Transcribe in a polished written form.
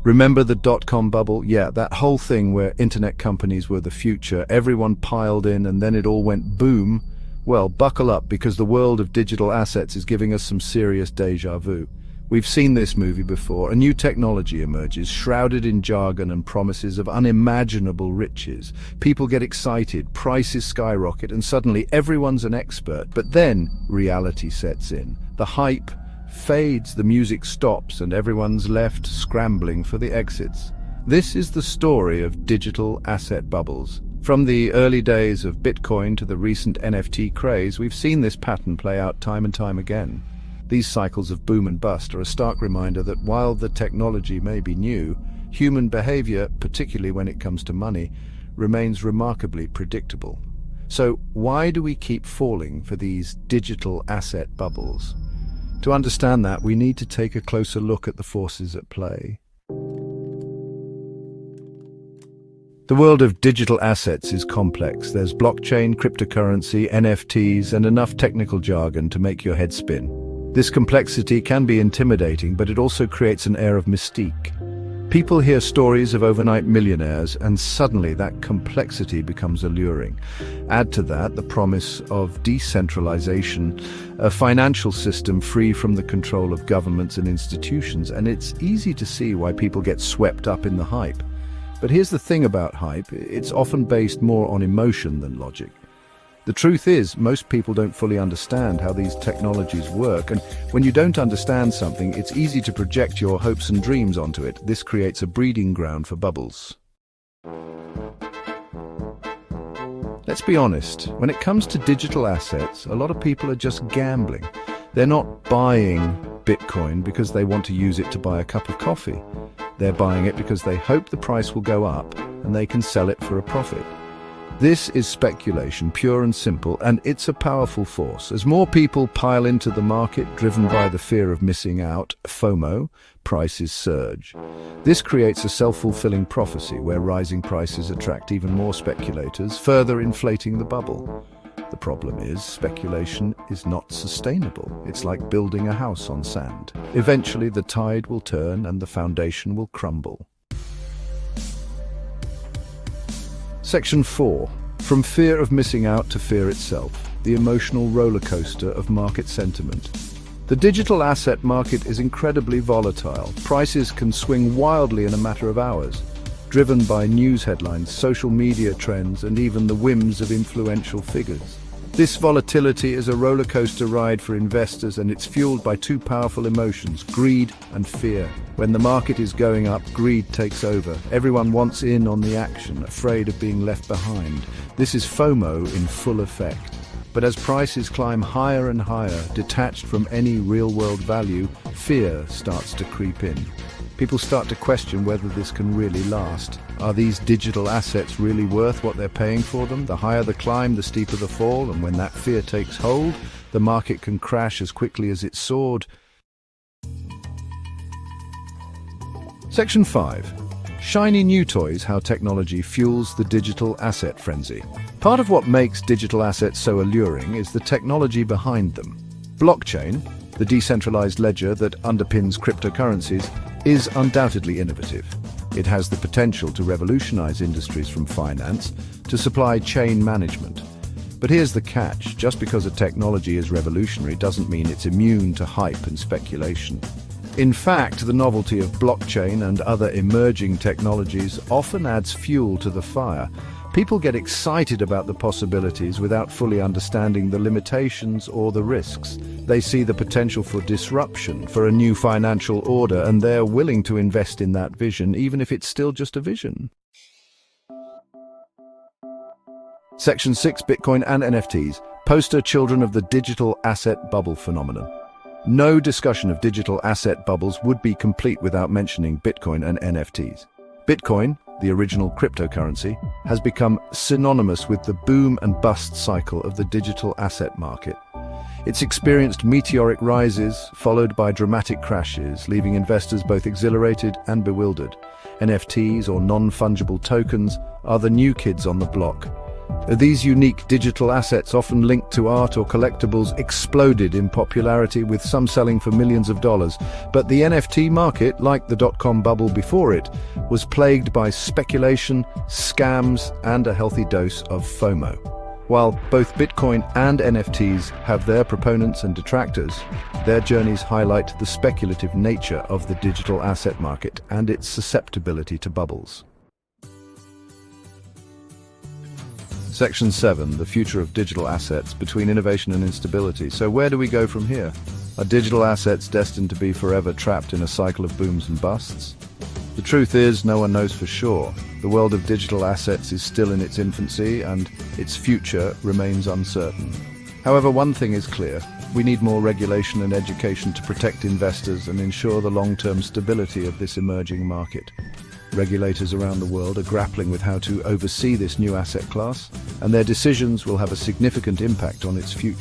Remember the dot-com bubble? Yeah, that whole thing where internet companies were the future, everyone piled in and then it all went boom. Well, buckle up because the world of digital assets is giving us some serious déjà vu. We've seen this movie before. A new technology emerges, shrouded in jargon and promises of unimaginable riches. People get excited, prices skyrocket, and suddenly everyone's an expert. But then reality sets in. The hype fades, the music stops, and everyone's left scrambling for the exits. This is the story of digital asset bubbles. From the early days of Bitcoin to the recent NFT craze, we've seen this pattern play out time and time again. These cycles of boom and bust are a stark reminder that while the technology may be new, human behavior, particularly when it comes to money, remains remarkably predictable. So why do we keep falling for these digital asset bubbles? To understand that, we need to take a closer look at the forces at play. The world of digital assets is complex. There's blockchain, cryptocurrency, NFTs, and enough technical jargon to make your head spin. This complexity can be intimidating, but it also creates an air of mystique. People hear stories of overnight millionaires, and suddenly that complexity becomes alluring. Add to that the promise of decentralization, a financial system free from the control of governments and institutions, and it's easy to see why people get swept up in the hype. But here's the thing about hype, it's often based more on emotion than logic. The truth is, most people don't fully understand how these technologies work, and when you don't understand something, it's easy to project your hopes and dreams onto it. This creates a breeding ground for bubbles. Let's be honest, when it comes to digital assets, a lot of people are just gambling. They're not buying Bitcoin because they want to use it to buy a cup of coffee. They're buying it because they hope the price will go up and they can sell it for a profit. This is speculation, pure and simple, and it's a powerful force. As more people pile into the market, driven by the fear of missing out, FOMO, prices surge. This creates a self-fulfilling prophecy where rising prices attract even more speculators, further inflating the bubble. The problem is, speculation is not sustainable. It's like building a house on sand. Eventually, the tide will turn and the foundation will crumble. Section 4. From fear of missing out to fear itself, the emotional roller coaster of market sentiment. The digital asset market is incredibly volatile. Prices can swing wildly in a matter of hours, driven by news headlines, social media trends, and even the whims of influential figures. This volatility is a roller coaster ride for investors, and it's fueled by two powerful emotions, greed and fear. When the market is going up, greed takes over. Everyone wants in on the action, afraid of being left behind. This is FOMO in full effect. But as prices climb higher and higher, detached from any real-world value, fear starts to creep in. People start to question whether this can really last. Are these digital assets really worth what they're paying for them? The higher the climb, the steeper the fall, and when that fear takes hold, the market can crash as quickly as it soared. Section 5. Shiny new toys, how technology fuels the digital asset frenzy. Part of what makes digital assets so alluring is the technology behind them. Blockchain, the decentralized ledger that underpins cryptocurrencies, is undoubtedly innovative. It has the potential to revolutionize industries from finance to supply chain management. But here's the catch, just because a technology is revolutionary doesn't mean it's immune to hype and speculation. In fact, the novelty of blockchain and other emerging technologies often adds fuel to the fire. People get excited about the possibilities without fully understanding the limitations or the risks. They see the potential for disruption, for a new financial order, and they're willing to invest in that vision, even if it's still just a vision. Section 6. Bitcoin and NFTs, poster children of the digital asset bubble phenomenon. No discussion of digital asset bubbles would be complete without mentioning Bitcoin and NFTs. Bitcoin, the original cryptocurrency, has become synonymous with the boom and bust cycle of the digital asset market. It's experienced meteoric rises, followed by dramatic crashes, leaving investors both exhilarated and bewildered. NFTs, or non-fungible tokens, are the new kids on the block. These unique digital assets, often linked to art or collectibles, exploded in popularity, with some selling for millions of dollars. But the NFT market, like the dot-com bubble before it, was plagued by speculation, scams, and a healthy dose of FOMO. While both Bitcoin and NFTs have their proponents and detractors, their journeys highlight the speculative nature of the digital asset market and its susceptibility to bubbles. Section 7, the future of digital assets, between innovation and instability. So where do we go from here? Are digital assets destined to be forever trapped in a cycle of booms and busts? The truth is, no one knows for sure. The world of digital assets is still in its infancy, and its future remains uncertain. However, one thing is clear: we need more regulation and education to protect investors and ensure the long-term stability of this emerging market. Regulators around the world are grappling with how to oversee this new asset class, and their decisions will have a significant impact on its future.